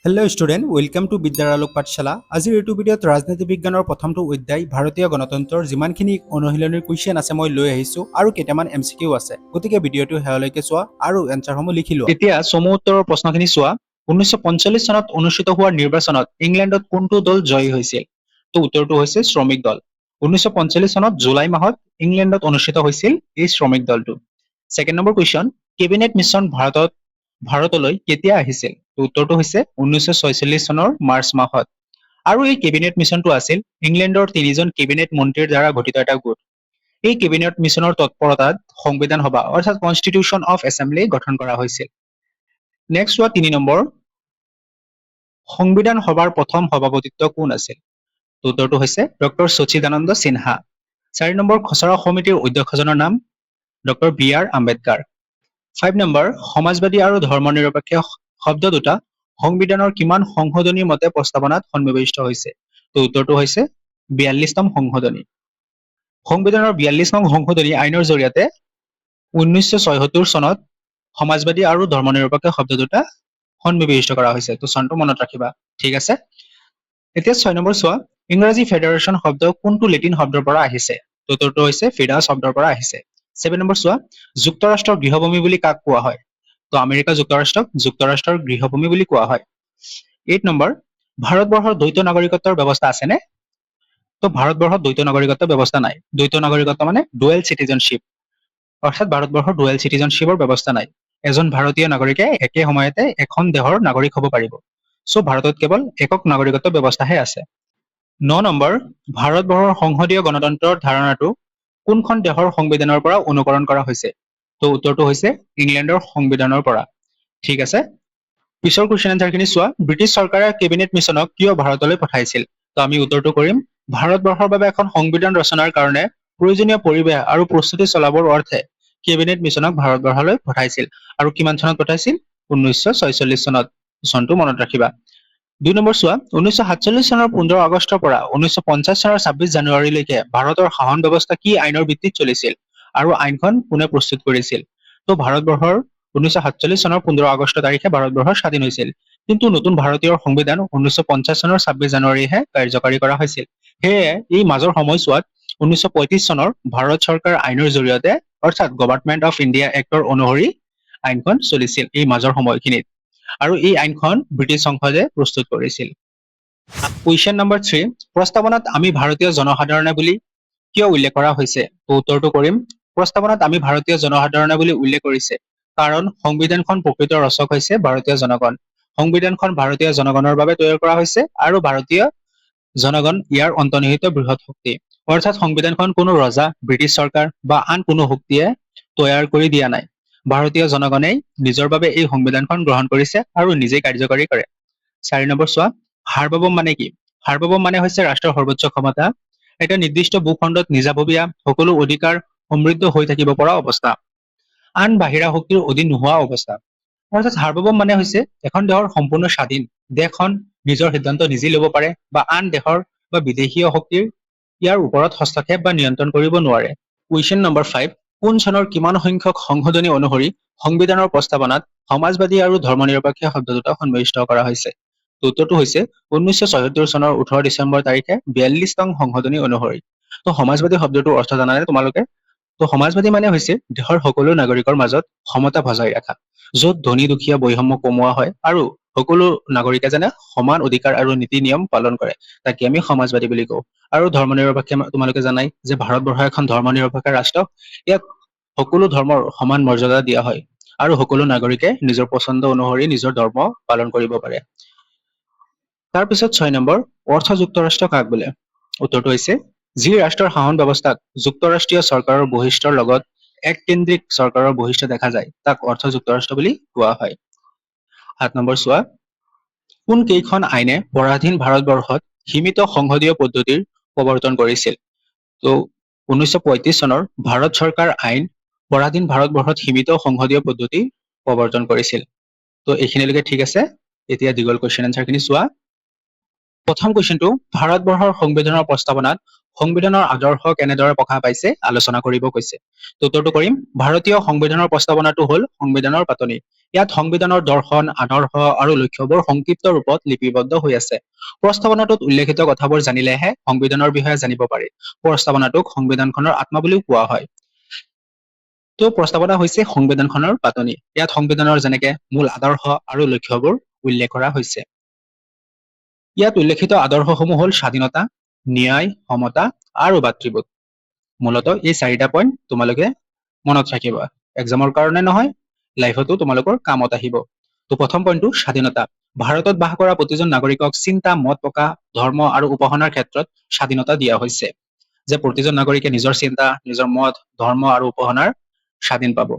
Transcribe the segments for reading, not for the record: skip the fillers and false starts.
Hello' student, welcome to বিদ্যাৰ আলোক পাঠশালা। আজিৰ এইটো ভিডিঅ'ত ৰাজনীতি বিজ্ঞানৰ প্ৰথমটো অধ্যায় ভাৰতীয় গণতন্ত্ৰৰ যিমানখিনি অনুশীলনীৰ কুৱেশ্যন আছে মই লৈ আহিছোঁ আৰু কেইটামান MCQ আছে। গতিকে ভিডিঅ'টো শেষলৈকে চোৱা আৰু এনচাৰসমূহ লিখি লোৱা। এতিয়া চমু উত্তৰৰ প্ৰশ্নখিনি চোৱা। 1945 চনত অনুষ্ঠিত হোৱা নিৰ্বাচনত ইংলেণ্ডত কোনটো দল জয়ী হৈছিল? তো উত্তৰটো হৈছে শ্ৰমিক দল। 1945 চনত জুলাই মাহত ইংলেণ্ডত অনুষ্ঠিত হৈছিল এই শ্ৰমিক দলটো। Second number question, cabinet mission ভাৰতলৈ কেতিয়া আহিছিল? তো উত্তৰটো হৈছে 1946 চনৰ মাৰ্চ মাহত। আৰু এই কেবিনেট মিছনটো আছিল ইংলেণ্ডৰ 3জন কেবিনেট মন্ত্ৰীৰ দ্বাৰা গঠিত এটা গোট। এই কেবিনেট মিছনৰ তৎপৰতাত সংবিধান সভা অৰ্থাৎ কনষ্টিটিউশ্যন অফ এছেম্বলি গঠন কৰা হৈছিল। নেক্সট চোৱা 3 নম্বৰ, সংবিধান সভাৰ প্ৰথম সভাপতিত্ব কোন আছিল? উত্তৰটো হৈছে ডক্টৰ সচিদানন্দ সিনহা। 4 নম্বৰ, খচৰা সমিতিৰ অধ্যক্ষজনৰ নাম ডক্টৰ BR আম্বেদকাৰ। 5 নম্বৰ, সমাজবাদী আৰু ধৰ্মনিৰপেক্ষ শব্দ দুটা সংবিধানৰ কিমান সংশোধনীৰ মতে প্ৰস্তাৱনাত সন্নিৱিষ্ট হৈছে? তো উত্তৰটো হৈছে 42তম সংশোধনী। সংবিধানৰ 42 নং সংশোধনী আইনৰ জৰিয়তে 1976 চনত সমাজবাদী আৰু ধৰ্মনিৰপেক্ষ শব্দ দুটা সন্নিৱিষ্ট কৰা হৈছে। তো চনটো মনত ৰাখিবা, ঠিক আছে। এতিয়া 6 নম্বৰ চোৱা, ইংৰাজী ফেডাৰেশ্যন শব্দ কোনটো লেটিন শব্দৰ পৰা আহিছে? তো উত্তৰটো হৈছে ফেডাৰ শব্দৰ পৰা আহিছে। 7 নম্বৰ চোৱা, যুক্তৰাষ্ট্ৰৰ গৃহভূমি বুলি কাক কোৱা হয়? তো আমেৰিকা যুক্তৰাষ্ট্ৰক যুক্তৰাষ্ট্ৰৰ গৃহভূমি বুলি কোৱা হয়। 8 নম্বৰ, ভাৰতবৰ্ষৰ দ্বৈত নাগৰিকত্বৰ ব্যৱস্থা আছেনে? তো ভাৰতবৰ্ষত দ্বৈত নাগৰিকত্ব ব্যৱস্থা নাই। দ্বৈত নাগৰিকত্ব মানে ডুৱেল চিটিজেনশ্বিপ, অৰ্থাৎ ভাৰতবৰ্ষৰ ডুৱেল চিটিজেনশ্বিপৰ ব্যৱস্থা নাই। এজন ভাৰতীয় নাগৰিকে একে সময়তে এখন দেশৰ নাগৰিক হ'ব পাৰিব। চ' ভাৰতত কেৱল একক নাগৰিকত্ব ব্যৱস্থাহে আছে। 9 নম্বৰ, ভাৰতবৰ্ষৰ সংসদীয় গণতন্ত্ৰৰ ধাৰণাটো কোনখন দেশৰ সংবিধানৰ পৰা অনুকৰণ কৰা হৈছে? তো উত্তৰটো হৈছে ইংলেণ্ডৰ সংবিধানৰ পৰা, ঠিক আছে। পিছৰ কুৱেশ্যন এনচাৰখিনি চোৱা। ব্ৰিটিছ চৰকাৰে কেবিনেট মিছনক কিয় ভাৰতলৈ পঠাইছিল? তো আমি উত্তৰটো কৰিম, ভাৰতবৰ্ষৰ বাবে এখন সংবিধান ৰচনাৰ কাৰণে প্ৰয়োজনীয় পৰিৱেশ আৰু প্ৰস্তুতি চলাবৰ অৰ্থে কেবিনেট মিছনক ভাৰতবৰ্ষলৈ পঠাইছিল। আৰু কিমান চনত পঠাইছিল? 1946 চনত। চনটো মনত ৰাখিবা। 2 নম্বৰ চোৱা, 1947 চনৰ 15 আগষ্টৰ পৰা 1950 চনৰ 26 জানুৱাৰীলৈকে ভাৰতৰ শাসন ব্যৱস্থা কি আইনৰ ভিত্তিত চলিছিল আৰু আইনখন কোনে প্ৰস্তুত কৰিছিল? তো ভাৰতবৰ্ষৰ 1947 চনৰ 15 আগষ্ট তাৰিখে ভাৰতবৰ্ষ স্বাধীন হৈছিল, কিন্তু নতুন ভাৰতীয় সংবিধান 1950 চনৰ 26 জানুৱাৰীহে কাৰ্যকাৰী কৰা হৈছিল। সেয়ে এই মাজৰ সময়ছোৱাত 1935 চনৰ ভাৰত চৰকাৰ আইনৰ জৰিয়তে অৰ্থাৎ গভৰ্ণমেণ্ট অফ ইণ্ডিয়া এক্টৰ অনুসৰি আইনখন চলিছিল এই মাজৰ সময়খিনিত, আৰু এই আইনখন ব্ৰিটিছ সংসদে প্ৰস্তুত কৰিছিল। কুৱেশ্যন নম্বৰ 3, প্ৰস্তাৱনাত আমি ভাৰতীয় জনসাধাৰণে বুলি কিয় উল্লেখ কৰা হৈছে? তো উত্তৰটো কৰিম, প্ৰস্তাৱনাত আমি ভাৰতীয় জনসাধাৰণে বুলি উল্লেখ কৰিছে কাৰণ সংবিধানখন প্ৰকৃত ৰচক হৈছে ভাৰতীয় জনগণ। সংবিধানখন ভাৰতীয় জনগণৰ বাবে তৈয়াৰ কৰা হৈছে আৰু ভাৰতীয় জনগণ ইয়াৰ অন্তৰ্নিহিত বৃহৎ শক্তি। অৰ্থাৎ সংবিধানখন কোনো ৰজা, ব্ৰিটিছ চৰকাৰ বা আন কোনো শক্তিয়ে তৈয়াৰ কৰি দিয়া নাই। ভাৰতীয় জনগণেই নিজৰ বাবে এই সংবিধানখন গ্ৰহণ কৰিছে আৰু নিজেই কাৰ্যকাৰী কৰে। 4 নম্বৰ চোৱা, সাৰ্বভৌম মানে কি? সাৰ্বভৌম মানে হৈছে ৰাষ্ট্ৰৰ সৰ্বোচ্চ ক্ষমতা, এটা নিৰ্দিষ্ট ভূখণ্ডত নিজাববীয়া সকলো অধিকাৰ সমৃদ্ধ হৈ থাকিব পৰা অৱস্থা, আন বাহিৰা শক্তিৰ অধীন নোহোৱা অৱস্থা। অৰ্থাৎ সাৰ্বভৌম মানে হৈছে এখন দেশৰ সম্পূৰ্ণ স্বাধীন, দেশখন নিজৰ সিদ্ধান্ত নিজেই ল'ব পাৰে বা আন দেশৰ বা বিদেশীয় শক্তিৰ ইয়াৰ ওপৰত হস্তক্ষেপ বা নিয়ন্ত্ৰণ কৰিব নোৱাৰে। কুৱেশ্যন নম্বৰ 5, কোন চনৰ কিমান সংখ্যক সংশোধনী অনুসৰি সংবিধানৰ প্ৰস্তাৱনাত সমাজবাদী আৰু ধৰ্মনিৰপেক্ষ শব্দ দুটা সন্নিৱিষ্ট কৰা হৈছে? উত্তৰটো হৈছে 1976 চনৰ 18 ডিচেম্বৰ তাৰিখে 42 নং সংশোধনী অনুসৰি। তো সমাজবাদী শব্দটোৰ অৰ্থ জানানে তোমালোকে? তো সমাজবাদী মানে হৈছে দেশৰ সকলো নাগৰিকৰ মাজত সমতা বজাই ৰখা, য'ত ধনী দুখীয়া বৈষম্য কমোৱা হয় আৰু সকলো নাগৰিকে যেনে সমান অধিকাৰ আৰু নীতি নিয়ম পালন কৰে, তাকে আমি সমাজবাদী বুলি কওঁ। আৰু ধৰ্মনিৰপেক্ষ তোমালোকে জানাই যে ভাৰতবৰ্ষ এখন ধৰ্মনিৰপেক্ষ ৰাষ্ট্ৰ, ইয়াত সকলো ধৰ্মৰ সমান মৰ্যাদা দিয়া হয় আৰু সকলো নাগৰিকে নিজৰ পছন্দ অনুসৰি নিজৰ ধৰ্ম পালন কৰিব পাৰে। তাৰপিছত 6 নম্বৰ, অৰ্থ যুক্তৰাষ্ট্ৰ কাক বোলে? উত্তৰটো হৈছে যি ৰাষ্ট্ৰৰ শাসন ব্যৱস্থাত যুক্তৰাষ্ট্ৰীয় চৰকাৰৰ বৈশিষ্ট্যৰ লগত এক কেন্দ্ৰিক চৰকাৰৰ বৈশিষ্ট্য দেখা যায় তাক অৰ্থ যুক্তৰাষ্ট্ৰ বুলি কোৱা হয়। 7 নম্বৰ চোৱা, কোন কেইখন আইনে পৰাধীন ভাৰতবৰ্ষত সীমিত সংসদীয় পদ্ধতিৰ প্ৰৱৰ্তন কৰিছিল? তো 1935 চনৰ ভাৰত চৰকাৰ আইন পৰাধীন ভাৰতবৰ্ষত সীমিত সংসদীয় পদ্ধতি প্ৰৱৰ্তন কৰিছিল। তো এইখিনিলৈকে ঠিক আছে। এতিয়া দীঘল কুৱেশ্যন এনচাৰখিনি চোৱা। প্ৰথম কুৱেশ্যনটো ভাৰতবৰ্ষৰ সংবিধানৰ প্ৰস্তাৱনাত সংবিধানৰ আদৰ্শ কেনেদৰে প্ৰকাশ পাইছে আলোচনা কৰিব কৈছে। তো উত্তৰটো কৰিম ভাৰতীয় সংবিধানৰ প্ৰস্তাৱনাটো হ'ল সংবিধানৰ পাতনি। ইয়াত সংবিধানৰ দৰ্শন, আদৰ্শ আৰু লক্ষ্যবোৰ সংক্ষিপ্ত ৰূপত লিপিবদ্ধ হৈ আছে। প্ৰস্তাৱনাটোত উল্লেখিত কথাবোৰ জানিলেহে সংবিধানৰ বিষয়ে জানিব পাৰি। প্ৰস্তাৱনাটোক সংবিধানখনৰ আত্মা বুলিও কোৱা হয়। তো প্ৰস্তাৱনা হৈছে সংবিধানখনৰ পাতনি। ইয়াত সংবিধানৰ যেনেকে মূল আদৰ্শ আৰু লক্ষ্যবোৰ উল্লেখ কৰা হৈছে। ইয়াত উল্লেখিত আদৰ্শসমূহ হ'ল স্বাধীনতা, ন্যায়, সমতা আৰু ভাতৃবোধ। মূলত এই 4টা পইণ্ট তোমালোকে মনত ৰাখিবা। এক্সামৰ কাৰণে নহয়, লাইফতো তোমালোকৰ কামত আহিব। তো প্ৰথম পইণ্টটো স্বাধীনতা। ভাৰতত বাস কৰা প্ৰতিজন নাগৰিকক চিন্তা, মত প্ৰকাশ, ধৰ্ম আৰু উপাসনাৰ ক্ষেত্ৰত স্বাধীনতা দিয়া হৈছে। যে প্ৰতিজন নাগৰিকে নিজৰ চিন্তা, নিজৰ মত, ধৰ্ম আৰু উপাসনাৰ স্বাধীন পাব।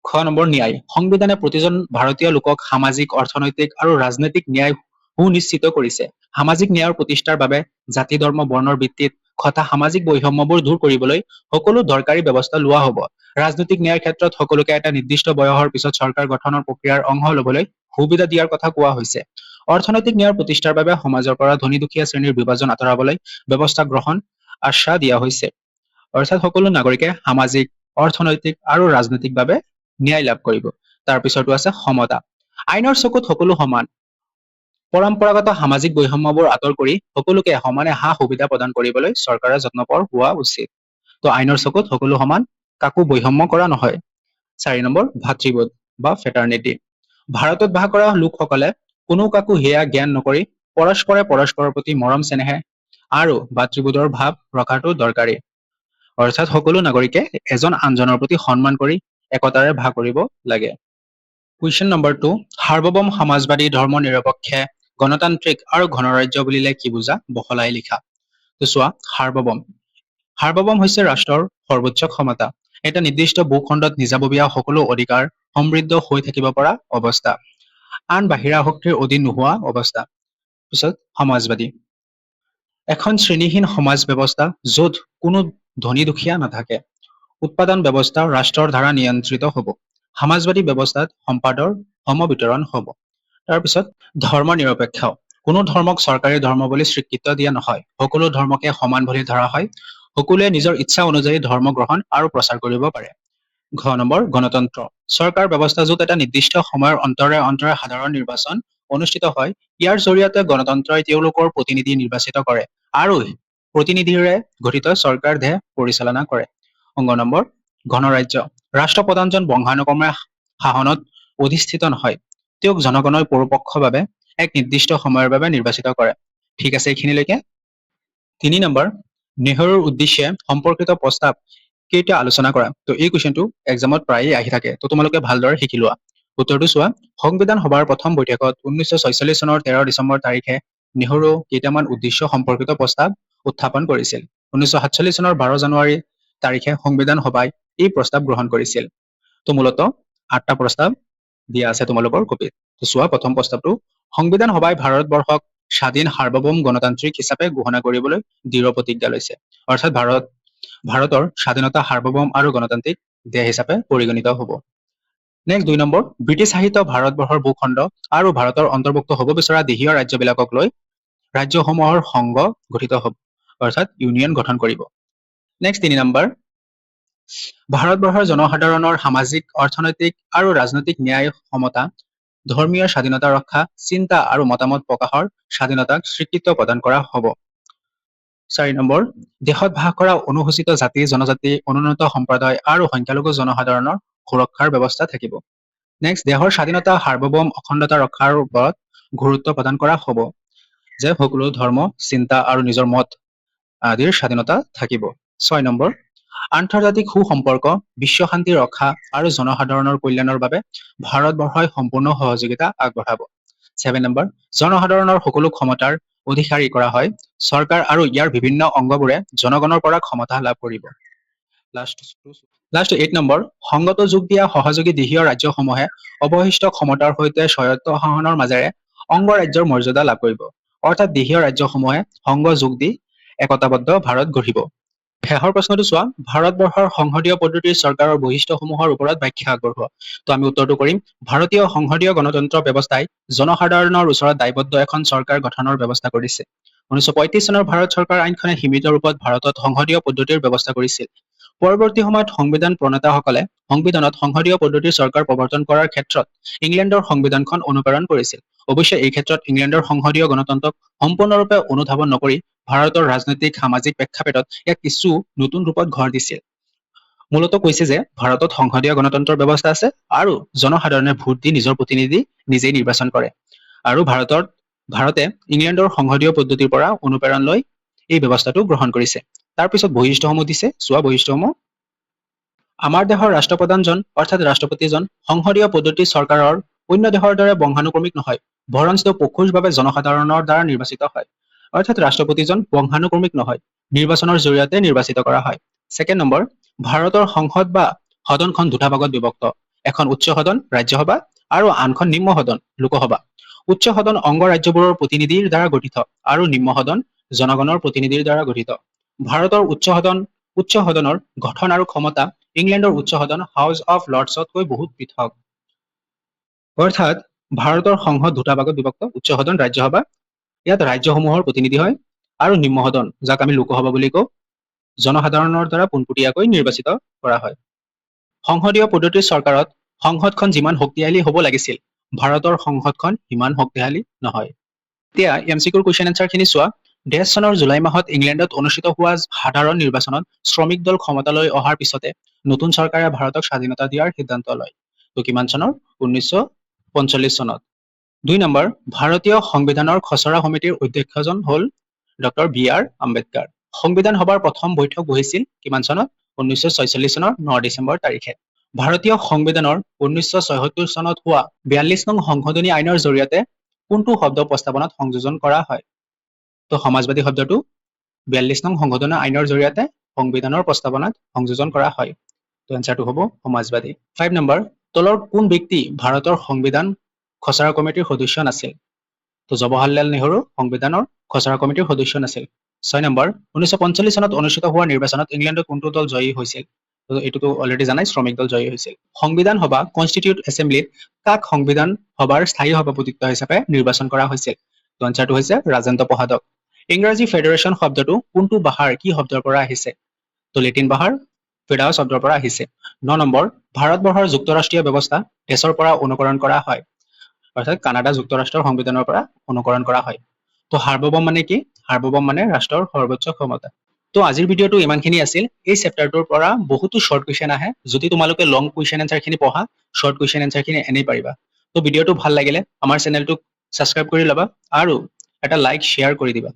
খ নম্বৰ ন্যায়। সংবিধানে প্ৰতিজন ভাৰতীয় লোকক সামাজিক, অৰ্থনৈতিক আৰু ৰাজনৈতিক ন্যায় সুনিশ্চিত কৰিছে। সামাজিক ন্যায়ৰ প্ৰতিষ্ঠাৰ বাবে জাতি, ধৰ্ম, বৰ্ণৰ ভিত্তিত ঘটা সামাজিক বৈষম্যবোৰ দূৰ কৰিবলৈ সকলো দৰকাৰী ব্যৱস্থা লোৱা হ'ব। ৰাজনৈতিক ন্যায়ৰ ক্ষেত্ৰত সকলোকে এটা নিৰ্দিষ্ট বয়সৰ পিছত চৰকাৰ গঠনৰ প্ৰক্ৰিয়াৰ অংশ ল'বলৈ সুবিধা দিয়াৰ কথা কোৱা হৈছে। অৰ্থনৈতিক ন্যায়ৰ প্ৰতিষ্ঠাৰ বাবে সমাজৰ পৰা ধনী দুখীয়া শ্ৰেণীৰ বিভাজন আঁতৰাবলৈ ব্যৱস্থা গ্ৰহণ আশ্বাস দিয়া হৈছে। অৰ্থাৎ সকলো নাগৰিকে সামাজিক, অৰ্থনৈতিক আৰু ৰাজনৈতিকভাৱে ন্যায় লাভ কৰিব। তাৰ পিছতো আছে সমতা। আইনৰ চকুত সকলো সমান। পৰম্পৰাগত সামাজিক বৈষম্যবোৰ আঁতৰ কৰি সকলোকে সমানে সা-সুবিধা প্ৰদান কৰিবলৈ চৰকাৰে যত্নপৰ হোৱা উচিত। তো আইনৰ চকুত সকলো সমান, কাকো বৈষম্য কৰা নহয়। 4 নম্বৰ ভাতৃবোধ বা ফেটাৰ্নিটি। ভাৰতত বাস কৰা লোকসকলে কোনো কাকো হেয়া জ্ঞান নকৰি পৰস্পৰে পৰস্পৰৰ প্ৰতি মৰম চেনেহে আৰু ভাতৃবোধৰ ভাৱ ৰখাটো দৰকাৰী। অৰ্থাৎ সকলো নাগৰিকে এজন আনজনৰ প্ৰতি সন্মান কৰি একতাৰে ভাগ কৰিব লাগে। কুৱেশ্যন নম্বৰ 2, সাৰ্বভৌম সমাজবাদী ধৰ্ম নিৰপেক্ষ গণতান্ত্ৰিক আৰু গণৰাজ্য বুলিলে কি বুজা? বহলাই লিখা। তো চোৱা, সাৰ্বভৌম হৈছে ৰাষ্ট্ৰৰ সৰ্বোচ্চ ক্ষমতা। এটা নিৰ্দিষ্ট ভূখণ্ডত নিজাববীয়া সকলো অধিকাৰ সমৃদ্ধ হৈ থাকিব পৰা অৱস্থা। আন বাহিৰা শক্তিৰ অধীন নোহোৱা অৱস্থা। পিছত সমাজবাদী। এখন শ্ৰেণীহীন সমাজ ব্যৱস্থা য'ত কোনো ধনী দুখীয়া নাথাকে। উৎপাদন ব্যৱস্থা ৰাষ্ট্ৰৰ দ্বাৰা নিয়ন্ত্ৰিত হ'ব। সমাজবাদী ব্যৱস্থাত সম্পদৰ সমবিতৰণ হ'ব। তাৰপিছত ধৰ্ম নিৰপেক্ষ। কোনো ধৰ্মক চৰকাৰী ধৰ্ম বুলি স্বীকৃতি দিয়া নহয়। সকলো ধৰ্মকে সমান বুলি ধৰা হয়। সকলোৱে নিজৰ ইচ্ছা অনুযায়ী ধৰ্ম গ্ৰহণ আৰু প্ৰচাৰ কৰিব পাৰে। ঘ নম্বৰ গণতন্ত্ৰ। চৰকাৰ ব্যৱস্থা য'ত এটা নিৰ্দিষ্ট সময়ৰ অন্তৰে অন্তৰে সাধাৰণ নিৰ্বাচন অনুষ্ঠিত হয়। ইয়াৰ জৰিয়তে গণতন্ত্ৰই তেওঁলোকৰ প্ৰতিনিধি নিৰ্বাচিত কৰে আৰু প্ৰতিনিধিৰে গঠিত চৰকাৰ দেশ পৰিচালনা কৰে। অংগ নম্বৰ গণৰাজ্য। ৰাষ্ট্ৰপ্ৰধানজন বংশানুক্ৰমে শাসনত অধিষ্ঠিত নহয়। তেওঁক জনগণই পৰোক্ষভাৱে এক নিৰ্দিষ্ট সময়ৰ বাবে নিৰ্বাচিত কৰে। ঠিক আছে এইখিনিলৈকে। 3 নম্বৰ নেহৰুৰ উদ্দেশ্যে সম্পৰ্কিত প্ৰস্তাৱ কেইটা আলোচনা কৰা। তো এই কুৱেশ্যনটো এক্সামত প্ৰায়ে আহি থাকে। তো তোমালোকে ভালদৰে শিকি লোৱা। উত্তৰটো চোৱা, সংবিধান সভাৰ প্ৰথম বৈঠকত 1946 চনৰ 13 ডিচেম্বৰ তাৰিখে নেহৰু কেইটামান উদ্দেশ্য সম্পৰ্কিত প্ৰস্তাৱ উত্থাপন কৰিছিল। 1947 চনৰ 12 জানুৱাৰী তাৰিখে সংবিধান সভাই এই প্ৰস্তাৱ গ্ৰহণ কৰিছিল। তো মূলত 8টা প্ৰস্তাৱ দিয়া আছে তোমালোকৰ কপিত। তো চোৱা, প্ৰথম প্ৰস্তাৱটো সংবিধান সভাই ভাৰতবৰ্ষক স্বাধীন সাৰ্বভৌম গণতান্ত্ৰিক হিচাপে ঘোষণা কৰিবলৈ দৃঢ় প্ৰতিজ্ঞা লৈছে। অৰ্থাৎ ভাৰতৰ স্বাধীনতা, সাৰ্বভৌম আৰু গণতান্ত্ৰিক দেশ হিচাপে পৰিগণিত হ'ব। নেক্সট 2 নম্বৰ ব্ৰিটিছ শাসিত ভাৰতবৰ্ষৰ ভূখণ্ড আৰু ভাৰতৰ অন্তৰ্ভুক্ত হ'ব বিচৰা দেশীয় ৰাজ্যবিলাকক লৈ ৰাজ্যসমূহৰ সংঘ গঠিত হ'ব। অৰ্থাৎ ইউনিয়ন গঠন কৰিব। নেক্সট 3 নম্বৰ ভাৰতবৰ্ষৰ জনসাধাৰণৰ সামাজিক, অৰ্থনৈতিক আৰু ৰাজনৈতিক ন্যায়, সমতা, ধৰ্মীয় স্বাধীনতা ৰক্ষা, চিন্তা আৰু মতামত প্ৰকাশৰ স্বাধীনতাক স্বীকৃতি প্ৰদান কৰা হ'ব। 4 নম্বৰ দেশত বাস কৰা অনুসূচিত জাতি, জনজাতি, অনুন্নত সম্প্ৰদায় আৰু সংখ্যালঘু জনসাধাৰণৰ সুৰক্ষাৰ ব্যৱস্থা থাকিব। নেক্সট দেশৰ স্বাধীনতা, সাৰ্বভৌম অখণ্ডতা ৰক্ষাৰ ওপৰত গুৰুত্ব প্ৰদান কৰা হ'ব। যে সকলো ধৰ্ম, চিন্তা আৰু নিজৰ মত আদিৰ স্বাধীনতা থাকিব। 6 নম্বৰ আন্তৰ্জাতিক সুসম্পৰ্ক, বিশ্ব শান্তি ৰক্ষা আৰু জনসাধাৰণৰ কল্যাণৰ বাবে ভাৰতবৰ্ষই সম্পূৰ্ণ সহযোগিতা আগবঢ়াব। 7 নম্বৰ জনসাধাৰণৰ সকলো ক্ষমতাৰ অধিকাৰী কৰা হয়। চৰকাৰ আৰু ইয়াৰ বিভিন্ন অংগবোৰে জনগণৰ পৰা ক্ষমতা লাভ কৰিব। লাষ্ট 8 নম্বৰ সংগত যোগ দিয়া সহযোগী দেশীয় ৰাজ্যসমূহে অৱশিষ্ট ক্ষমতাৰ সৈতে স্বায়ত্ত শাসনৰ মাজেৰে অংগৰাজ্যৰ মৰ্যাদা লাভ কৰিব। অৰ্থাৎ দেশীয় ৰাজ্যসমূহে সংঘ যোগ দি একতাবদ্ধ ভাৰত গঢ়িব। শেষৰ প্ৰশ্নটো চোৱা, ভাৰতবৰ্ষৰ সংসদীয় পদ্ধতিৰ চৰকাৰৰ বৈশিষ্ট্যসমূহৰ ওপৰত ব্যাখ্যা আগবঢ়োৱা। তো আমি উত্তৰটো কৰিম, ভাৰতীয় সংসদীয় গণতন্ত্ৰ ব্যৱস্থাই জনসাধাৰণৰ ওচৰত দায়বদ্ধ এখন চৰকাৰ গঠনৰ ব্যৱস্থা কৰিছে। 1935 চনৰ ভাৰত চৰকাৰ আইনখনে সীমিত ৰূপত ভাৰতত সংসদীয় পদ্ধতিৰ ব্যৱস্থা কৰিছিল। পৰৱৰ্তী সময়ত সংবিধান প্ৰণেতাসকলে সংবিধানত সংসদীয় পদ্ধতিৰ চৰকাৰ প্ৰৱৰ্তন কৰাৰ ক্ষেত্ৰত ইংলেণ্ডৰ সংবিধানখন অনুপ্ৰেৰণ কৰিছিল। অৱশ্যে এই ক্ষেত্ৰত ইংলেণ্ডৰ সংসদীয় গণতন্ত্ৰক সম্পূৰ্ণৰূপে অনুধাৱন নকৰি ভাৰতৰ ৰাজনৈতিক সামাজিক প্ৰেক্ষাপটত ইয়াক কিছু নতুন ৰূপত ঘৰ দিছিল। মূলতঃ কৈছে যে ভাৰতত সংসদীয় গণতন্ত্ৰৰ ব্যৱস্থা আছে আৰু জনসাধাৰণে ভোট দি নিজৰ প্ৰতিনিধি নিজেই নিৰ্বাচন কৰে। আৰু ভাৰতে ইংলেণ্ডৰ সংসদীয় পদ্ধতিৰ পৰা অনুপ্ৰেৰণ লৈ এই ব্যৱস্থাটো গ্ৰহণ কৰিছে। তাৰ পিছত বৈশিষ্ট্যসমূহ দিছে, চোৱা বৈশিষ্ট্যসমূহ। আমাৰ দেশৰ ৰাষ্ট্ৰপ্ৰধানজন অৰ্থাৎ ৰাষ্ট্ৰপতিজন সংসদীয় পদ্ধতিৰ চৰকাৰৰ অন্য দেশৰ দৰে বংশানুক্ৰমিক নহয়, বৰঞ্চ তেওঁ পক্ষভাৱে জনসাধাৰণৰ দ্বাৰা নিৰ্বাচিত হয়। অৰ্থাৎ ৰাষ্ট্ৰপতিজন বংশানুক্ৰমিক নহয়, নিৰ্বাচনৰ জৰিয়তে নিৰ্বাচিত কৰা হয়। ছেকেণ্ড নম্বৰ, ভাৰতৰ সংসদ বা সদনখন দুটা ভাগত বিভক্ত, এখন উচ্চ সদন ৰাজ্যসভা আৰু আনখন নিম্ন সদন লোকসভা। উচ্চ সদন অংগ ৰাজ্যবোৰৰ প্ৰতিনিধিৰ দ্বাৰা গঠিত আৰু নিম্ন সদন জনগণৰ প্ৰতিনিধিৰ দ্বাৰা গঠিত। ভাৰতৰ উচ্চ সদনৰ গঠন আৰু ক্ষমতা ইংলেণ্ডৰ উচ্চ সদন হাউচ অফ লৰ্ডছতকৈ বহুত পৃথক। অৰ্থাৎ ভাৰতৰ সংসদ দুটা ভাগত বিভক্ত, উচ্চ সদন ৰাজ্যসভা, ইয়াত ৰাজ্যসমূহৰ প্ৰতিনিধি হয়, আৰু নিম্ন সদন যাক আমি লোকসভা বুলি কওঁ, জনসাধাৰণৰ দ্বাৰা পোনপটীয়াকৈ নিৰ্বাচিত কৰা হয়। সংসদীয় পদ্ধতিৰ চৰকাৰত সংসদখন যিমান শক্তিশালী হ'ব লাগিছিল, ভাৰতৰ সংসদখন সিমান শক্তিশালী নহয়। এতিয়া MCQৰ কুৱেশ্যন এনচাৰখিনি চোৱা। 2000 চনৰ জুলাই মাহত ইংলেণ্ডত অনুষ্ঠিত হোৱা সাধাৰণ নিৰ্বাচনত শ্ৰমিক দল ক্ষমতালৈ অহাৰ পিছতে নতুন চৰকাৰে ভাৰতক স্বাধীনতা দিয়াৰ সিদ্ধান্ত লয়। তো কিমান চনৰ? 1945 চনত। 2 নম্বৰ, ভাৰতীয় সংবিধানৰ খচৰা সমিতিৰ অধ্যক্ষজন হ'ল ডক্টৰ BR আম্বেদকাৰ। সংবিধান সভাৰ প্ৰথম বৈঠক বহিছিল কিমান চনত? 1946 চনৰ 9 ডিচেম্বৰ তাৰিখে। ভাৰতীয় সংবিধানৰ 1976 চনত হোৱা 42 নং সংশোধনী আইনৰ জৰিয়তে কোনটো শব্দ প্ৰস্তাৱনাত সংযোজন কৰা হয়? তো সমাজবাদী শব্দটো 42 নং সংশোধনী আইনৰ জৰিয়তে সংবিধানৰ প্ৰস্তাৱনাত সংযোজন কৰা হয়। তো এনচাৰটো হ'ব সমাজবাদী। 5 নম্বৰ, তলৰ কোন ব্যক্তি ভাৰতৰ সংবিধান খচৰা কমিটিৰ সদস্য নাছিল? তো জৱাহৰলাল নেহৰু সংবিধানৰ খচৰা কমিটিৰ সদস্য নাছিল। 6 নম্বৰ, 1945 চনত অনুষ্ঠিত হোৱা নিৰ্বাচনত ইংলেণ্ডত কোনটো দল জয়ী হৈছিল? তো এইটোতো অলৰেডি জানাই, শ্ৰমিক দল জয়ী হৈছিল। সংবিধান সভা কনষ্টিটিউট এছেম্বলিত কাক সংবিধান সভাৰ স্থায়ী সভাপতিত্ব হিচাপে নিৰ্বাচন কৰা হৈছিল? তো এনচাৰটো হৈছে ৰাজেন্দ্ৰ প্ৰসাদক। ইংৰাজী ফেডাৰেশ্যন শব্দটো কোনটো ভাষাৰ কি শব্দৰ পৰা আহিছে? তো লেটিন ভাষাৰ ফেডাৰ শব্দৰ পৰা আহিছে। 9 নম্বৰ, ভাৰতবৰ্ষৰ যুক্তৰাষ্ট্ৰীয় ব্যৱস্থা দেশৰ পৰা অনুকৰণ কৰা হয়, অৰ্থাৎ কানাডা যুক্তৰাষ্ট্ৰৰ সংবিধানৰ পৰা অনুকৰণ কৰা হয়। তো সাৰ্বভৌম মানে কি? সাৰ্বভৌম মানে ৰাষ্ট্ৰৰ সৰ্বোচ্চ ক্ষমতা। তো আজিৰ ভিডিঅ'টো ইমানখিনি আছিল। এই চেপ্টাৰটোৰ পৰা বহুতো শৰ্ট কুৱেশ্যন আহে। যদি তোমালোকে লং কুৱেশ্যন এনচাৰখিনি পঢ়া, শৰ্ট কুৱেশ্যন এনচাৰখিনি এনেই পাৰিবা। তো ভিডিঅ'টো ভাল লাগিলে আমাৰ চেনেলটোক ছাবস্ক্ৰাইব কৰি ল'বা আৰু এটা লাইক শ্বেয়াৰ কৰি দিবা।